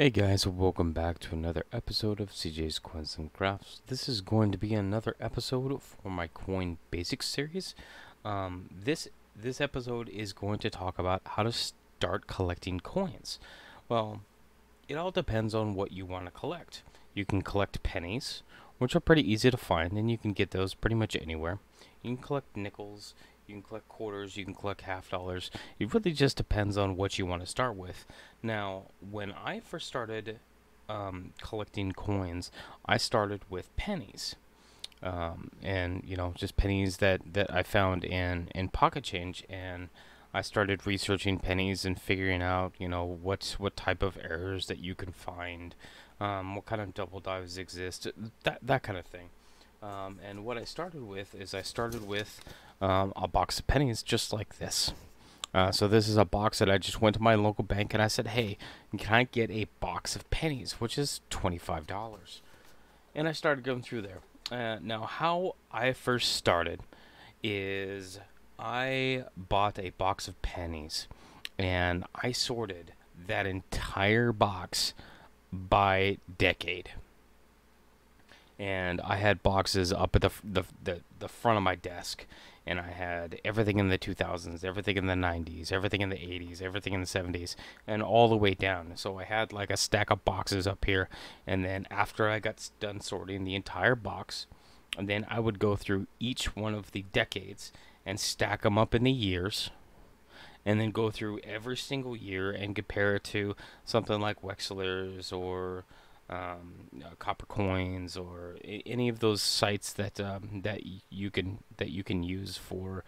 Hey guys, welcome back to another episode of CJs Coins Crafts. This is going to be another episode for my coin basics series. This episode is going to talk about how to start collecting coins. Well, it all depends on what you want to collect. You can collect pennies, which are pretty easy to find, and you can get those pretty much anywhere. You can collect nickels, you can collect quarters, you can collect half dollars. It really just depends on what you want to start with. Now, when I first started collecting coins, I started with pennies. And just pennies that I found in pocket change, and I started researching pennies and figuring out what type of errors that you can find, what kind of double dives exist, that kind of thing. And what I started with is a box of pennies just like this. So this is a box that I just went to my local bank and I said, hey, can I get a box of pennies, which is $25? And I started going through there. Now, how I first started is I bought a box of pennies and I sorted that entire box by decade. And I had boxes up at the front of my desk, and I had everything in the 2000s, everything in the 90s, everything in the 80s, everything in the 70s, and all the way down. So I had like a stack of boxes up here, and then after I got done sorting the entire box, and then I would go through each one of the decades and stack them up in the years, and then go through every single year and compare it to something like Wexler's or copper coins or any of those sites that you can use for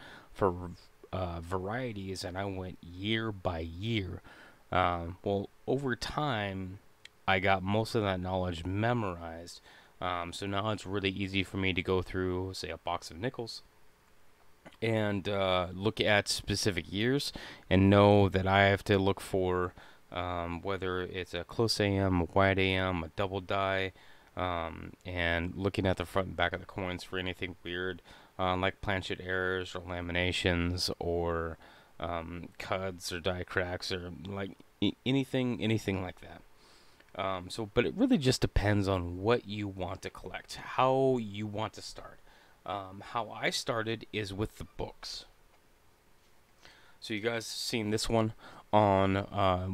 varieties. And I went year by year. Well, over time, I got most of that knowledge memorized. So now it's really easy for me to go through, say, a box of nickels and look at specific years and know that I have to look for whether it's a close AM, a wide AM, a double die, and looking at the front and back of the coins for anything weird, like planchet errors or laminations or cuds or die cracks or like anything like that. But it really just depends on what you want to collect, how you want to start. How I started is with the books. So you guys seen this one on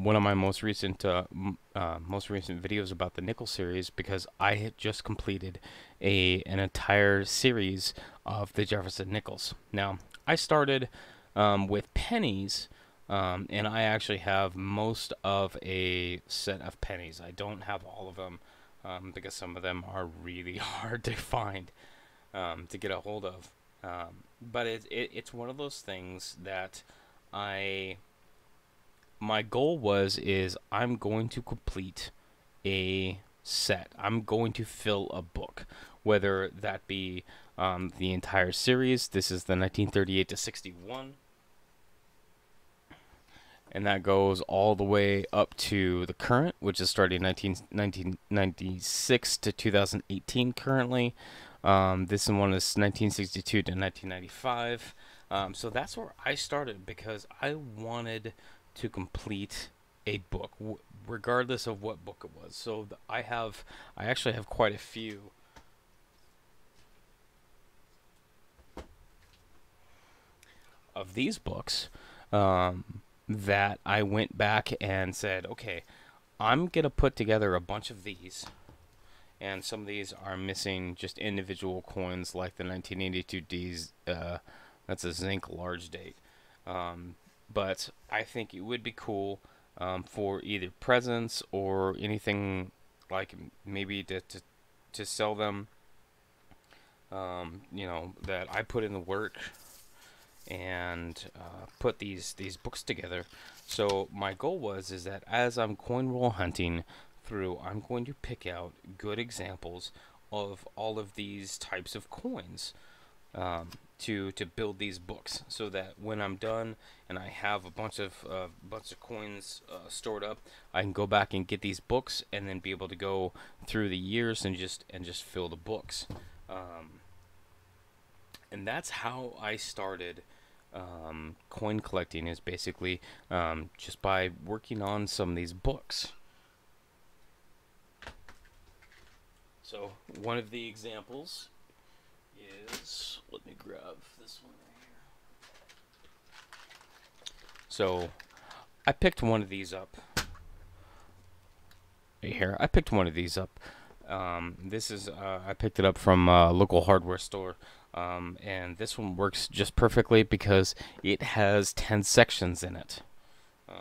one of my most recent videos about the nickel series, because I had just completed an entire series of the Jefferson nickels. Now I started with pennies, and I actually have most of a set of pennies. I don't have all of them because some of them are really hard to find, to get a hold of. But it's one of those things that I my goal is I'm going to complete a set. I'm going to fill a book, whether that be the entire series. This is the 1938 to 61. And that goes all the way up to the current, which is starting 1996 to 2018 currently. This one is 1962 to 1995. So that's where I started because I wanted to complete a book, regardless of what book it was. So I actually have quite a few of these books that I went back and said, okay, I'm gonna put together a bunch of these. And some of these are missing just individual coins, like the 1982 D's. That's a zinc large date. But I think it would be cool for either presents or anything, like maybe to sell them. That I put in the work and put these books together. So my goal is that as I'm coin roll hunting through, I'm going to pick out good examples of all of these types of coins, to build these books, so that when I'm done and I have a bunch of coins stored up, I can go back and get these books and then be able to go through the years and just fill the books. And that's how I started coin collecting, is basically just by working on some of these books. So one of the examples is, let me grab this one right here. So I picked one of these up right here. I picked one of these up. This is I picked it up from a local hardware store, and this one works just perfectly because it has 10 sections in it. 3,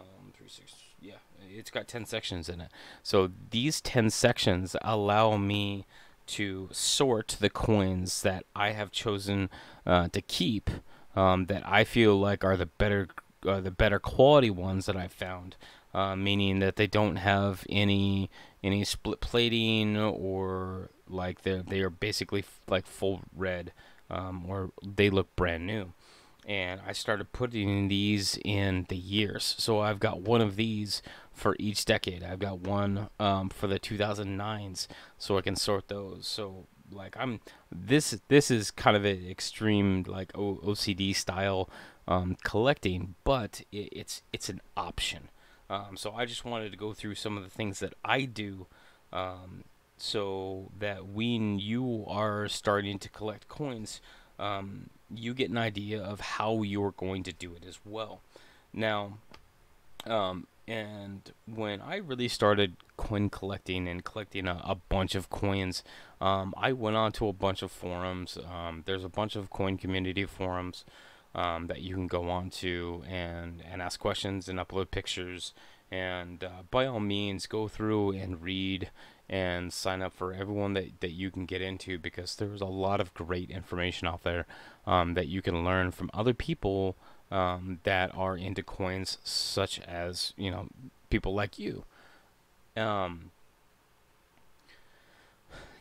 6, yeah, it's got 10 sections in it. So these 10 sections allow me to sort the coins that I have chosen to keep, that I feel like are the better quality ones that I've found, meaning that they don't have any split plating, or like they are basically like full red, or they look brand new. And I started putting these in the years. So I've got one of these for each decade. I've got one for the 2009s, so I can sort those. So like this is kind of an extreme like OCD style collecting, but it's an option. So I just wanted to go through some of the things that I do, so that when you are starting to collect coins, you get an idea of how you're going to do it as well. Now, and when I really started coin collecting and collecting a bunch of coins, I went on to a bunch of forums. There's a bunch of coin community forums that you can go on to and ask questions and upload pictures. And by all means, go through and read and sign up for everyone that you can get into, because there's a lot of great information out there that you can learn from other people that are into coins, such as, you know, people like you. Um,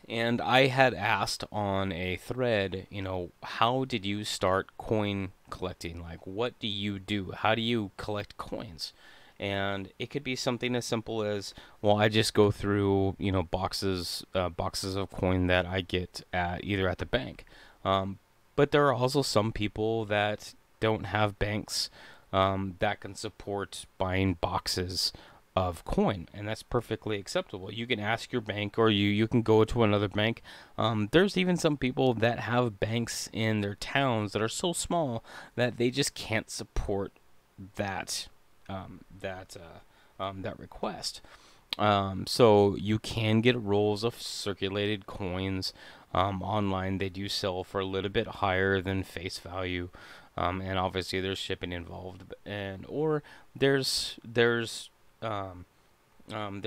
and I had asked on a thread, you know, how did you start coin collecting? Like, what do you do? How do you collect coins? And it could be something as simple as, well, I just go through, you know, boxes of coin that I get at either at the bank. Um, but there are also some people that don't have banks that can support buying boxes of coin, and that's perfectly acceptable. You can ask your bank, or you can go to another bank. There's even some people that have banks in their towns that are so small that they just can't support that that request. So you can get rolls of circulated coins online. They do sell for a little bit higher than face value, and obviously there's shipping involved. And or there's there's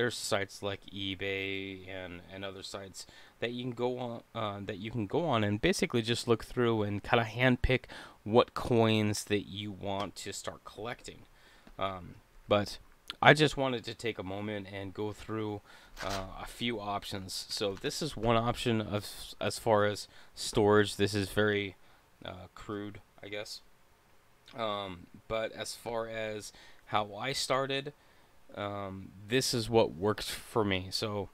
sites like eBay and other sites that you can go on, and basically just look through and kind of handpick what coins that you want to start collecting. But I just wanted to take a moment and go through a few options. So this is one option of, as far as storage. This is very crude, I guess. But as far as how I started, this is what worked for me. So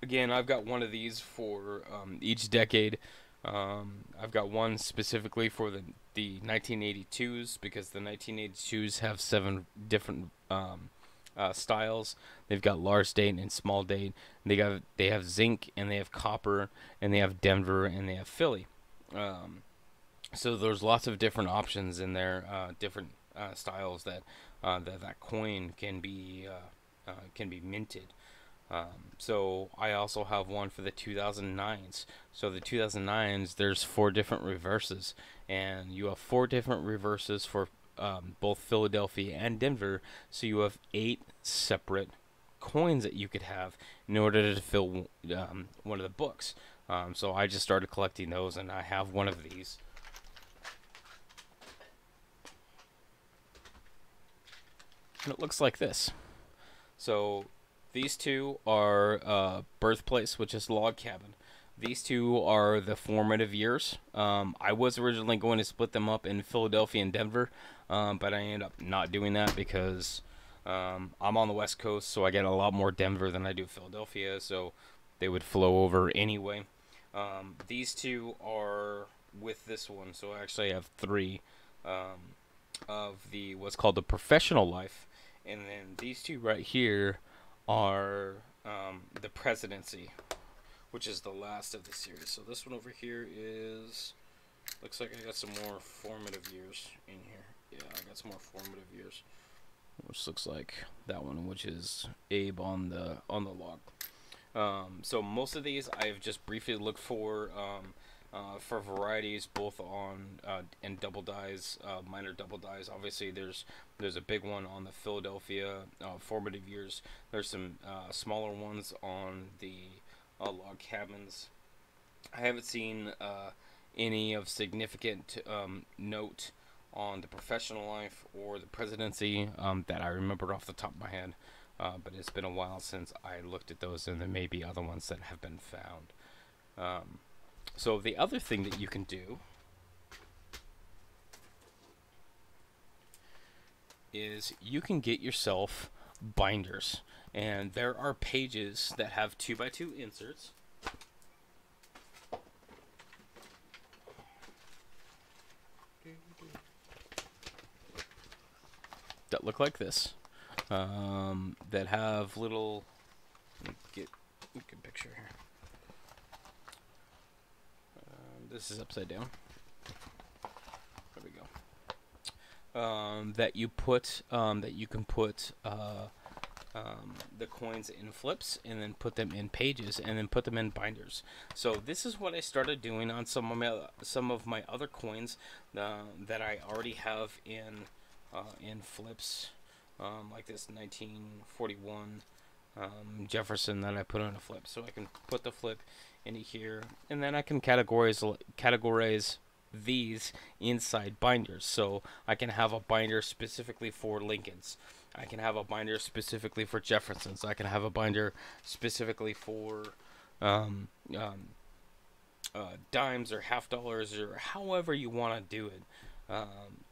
again, I've got one of these for each decade. I've got one specifically for the 1982s, because the 1982s have 7 different styles. They've got large date and small date. They have zinc, and they have copper, and they have Denver, and they have Philly. So there's lots of different options in there, different styles that coin can be minted. So I also have one for the 2009s. So the 2009s, there's 4 different reverses, and you have 4 different reverses for both Philadelphia and Denver. So you have 8 separate coins that you could have in order to fill one of the books. So I just started collecting those, and I have one of these. And it looks like this. So these two are Birthplace, which is Log Cabin. These two are the formative years. I was originally going to split them up in Philadelphia and Denver, but I ended up not doing that because I'm on the West Coast, so I get a lot more Denver than I do Philadelphia, so they would flow over anyway. These two are with this one, so I actually have 3 of the what's called the Professional Life, and then these two right here are the Presidency, which is the last of the series. So this one over here is, looks like I got some more formative years in here. Yeah, I got some more formative years, which looks like that one, which is Abe on the log. So most of these I've just briefly looked for varieties, both on and double dies, minor double dies. Obviously, there's a big one on the Philadelphia formative years. There's some smaller ones on the log cabins. I haven't seen any of significant note on the professional life or the presidency that I remember off the top of my head. But it's been a while since I looked at those, and there may be other ones that have been found. So the other thing that you can do is you can get yourself binders, and there are pages that have 2x2 inserts. That look like this. That have little, get a good picture here. This is upside down. There we go. That you can put the coins in flips, and then put them in pages, and then put them in binders. So this is what I started doing on some of my other coins that I already have in flips. Like this 1941 Jefferson that I put on a flip. So I can put the flip into here, and then I can categorize these inside binders. So I can have a binder specifically for Lincolns. I can have a binder specifically for Jeffersons. I can have a binder specifically for dimes or half dollars, or however you want to do it.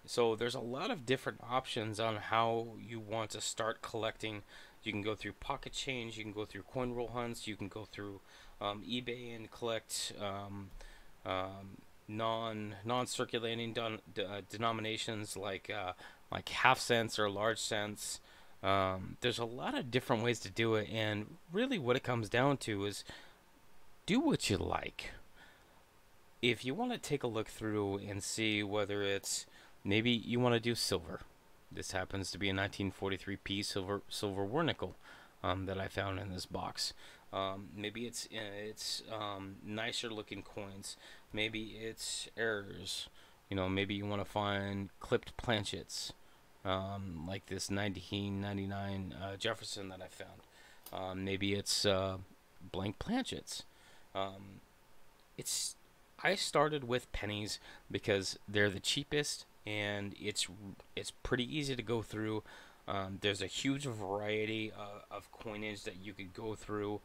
So there's a lot of different options on how you want to start collecting. You can go through pocket change, you can go through coin roll hunts, you can go through eBay and collect non-circulating denominations like half cents or large cents. There's a lot of different ways to do it, and really what it comes down to is do what you like. If you want to take a look through and see whether it's, maybe you want to do silver. This happens to be a 1943p silver war nickel that I found in this box. Maybe it's nicer looking coins. Maybe it's errors. Maybe you want to find clipped planchets, like this 1999 Jefferson that I found. Maybe it's blank planchets. I started with pennies because they're the cheapest, and it's pretty easy to go through. There's a huge variety of coinage that you could go through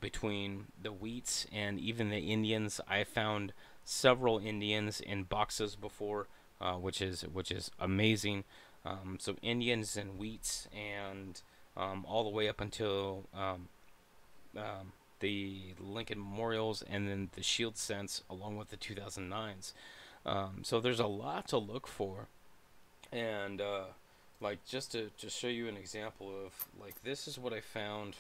between the wheats and even the Indians. I found several Indians in boxes before, which is amazing. So Indians and wheats, and all the way up until the Lincoln Memorials, and then the Shield Cents, along with the 2009s. So there's a lot to look for, and like just to show you an example of, like, this is what I found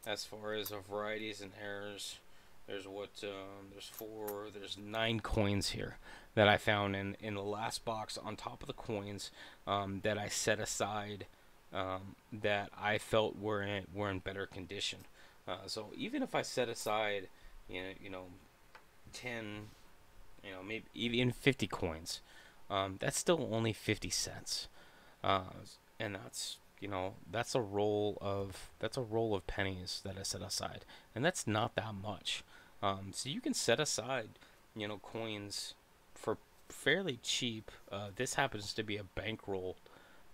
as far as varieties and errors. There's 9 coins here that I found in the last box on top of the coins that I set aside, that I felt were in better condition. So even if I set aside, 10, maybe even 50 coins, that's still only 50 cents, and that's a roll of pennies that I set aside, and that's not that much. So you can set aside, coins for fairly cheap. This happens to be a bankroll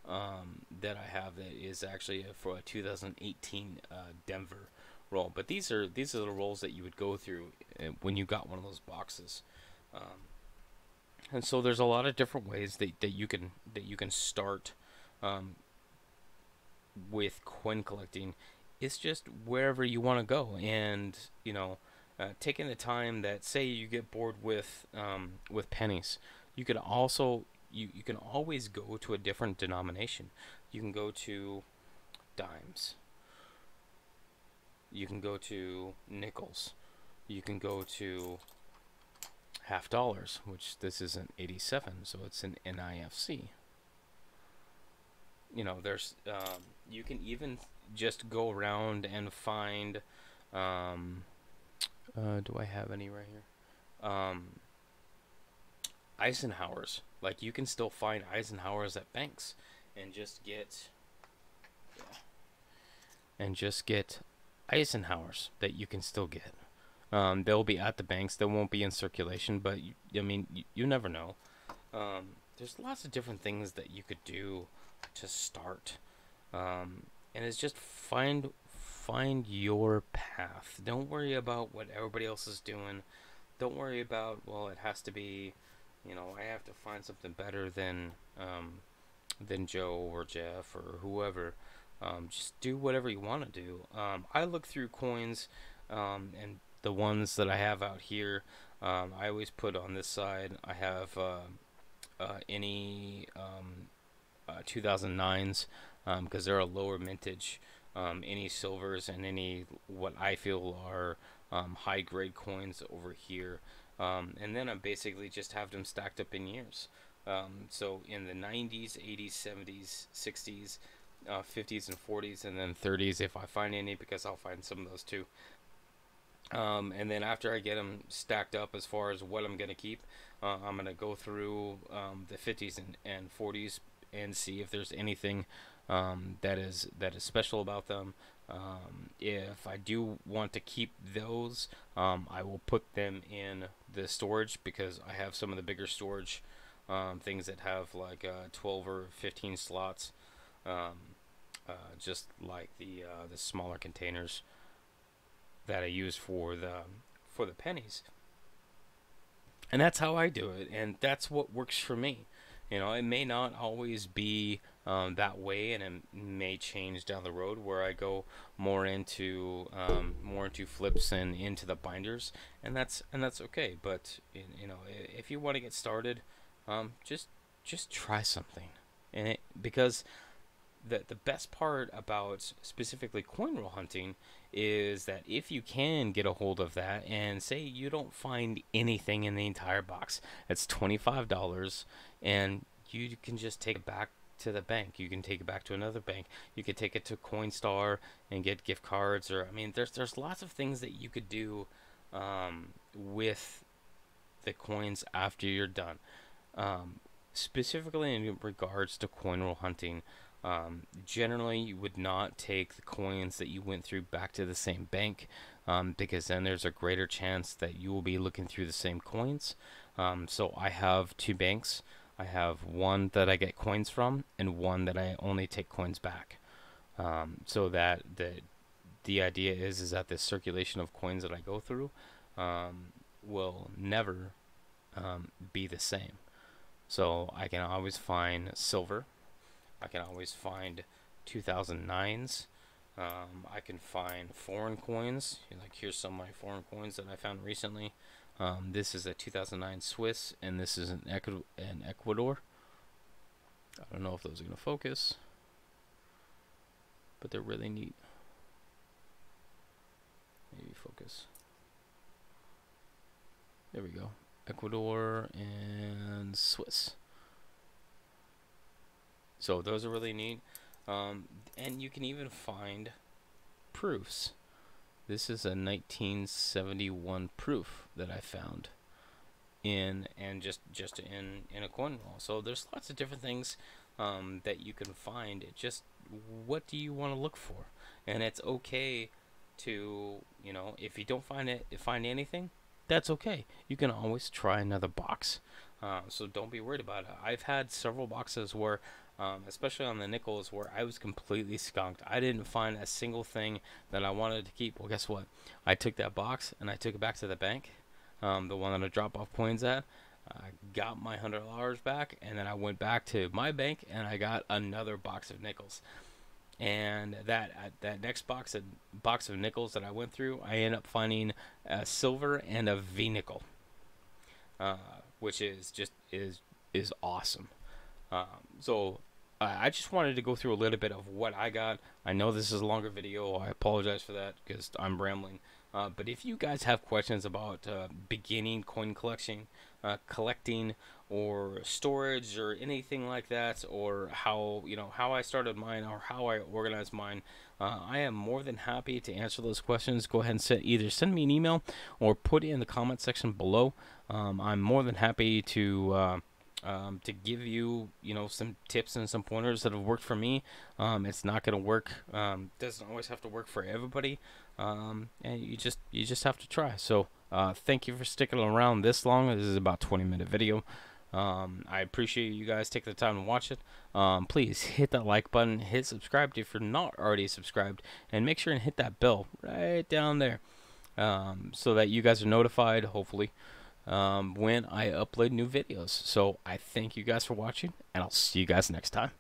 that I have that is actually for a 2018 Denver roll, but these are the rolls that you would go through when you got one of those boxes, and so there's a lot of different ways that you can start with coin collecting. It's just wherever you want to go, and taking the time that, say you get bored with pennies, you could also you can always go to a different denomination. You can go to dimes. You can go to nickels. you can go to half dollars, which this is an 87, so it's an NIFC. You know, there's you can even just go around and find. Um, do I have any right here? Eisenhowers. Like, you can still find Eisenhowers at banks, and just get Eisenhowers that you can still get. They'll be at the banks. They won't be in circulation, but I mean, you never know. There's lots of different things that you could do to start, and it's just find your path. Don't worry about what everybody else is doing. Don't worry about, well, it has to be, you know, I have to find something better than Joe or Jeff or whoever. Just do whatever you want to do. I look through coins, and the ones that I have out here, I always put on this side. I have any 2009s, because they're a lower mintage. Any silvers and any what I feel are high grade coins over here. And then I basically just have them stacked up in years. So in the 90s, 80s, 70s, 60s, 50s and 40s, and then 30s if I find any, because I'll find some of those too. And then after I get them stacked up as far as what I'm going to keep, I'm going to go through the 50s and 40s and see if there's anything that is special about them. If I do want to keep those, I will put them in the storage, because I have some of the bigger storage things that have like 12 or 15 slots, just like the smaller containers that I use for the pennies. And that's how I do it, and that's what works for me. You know, it may not always be that way, and it may change down the road where I go more into flips and into the binders, and that's okay. But you know, if you want to get started, just try something, and because the best part about specifically coin roll hunting is that if you can get a hold of that, and say you don't find anything in the entire box, it's $25, and you can just take it back to the bank. You can take it back to another bank. You could take it to Coinstar and get gift cards, or I mean, there's lots of things that you could do with the coins after you're done. Specifically in regards to coin roll hunting, generally you would not take the coins that you went through back to the same bank, because then there's a greater chance that you will be looking through the same coins. So I have two banks. I have one that I get coins from, and one that I only take coins back. So that the idea is that the circulation of coins that I go through will never be the same. So I can always find silver. I can always find 2009s. I can find foreign coins. Like, here's some of my foreign coins that I found recently. This is a 2009 Swiss, and this is an Ecuador. I don't know if those are going to focus, but they're really neat. Maybe focus. There we go. Ecuador and Swiss. So those are really neat. And you can even find proofs. This is a 1971 proof that I found in a coin roll. So there's lots of different things that you can find. It just, what do you want to look for? And it's okay to, you know, if you don't find anything, that's okay. You can always try another box. So don't be worried about it. I've had several boxes where, especially on the nickels, where I was completely skunked. I didn't find a single thing that I wanted to keep. Well, guess what? I took that box and I took it back to the bank, the one that I drop off coins at. I got my $100 back, and then I went back to my bank and I got another box of nickels. And that next box of nickels that I went through, I ended up finding a silver and a V nickel, which is awesome. So I just wanted to go through a little bit of what I got. I know this is a longer video. I apologize for that because I'm rambling. But if you guys have questions about beginning coin collection, collecting, or storage, or anything like that, or how how I started mine, or how I organized mine, I am more than happy to answer those questions. Go ahead and either send me an email or put it in the comment section below. I'm more than happy to give you some tips and some pointers that have worked for me. It's not going to work. Doesn't always have to work for everybody. And you just have to try. So thank you for sticking around this long. This is about 20-minute video. I appreciate you guys taking the time to watch it. Please hit that like button, hit subscribe if you're not already subscribed, and make sure and hit that bell right down there, so that you guys are notified, hopefully, when I upload new videos. So I thank you guys for watching, and I'll see you guys next time.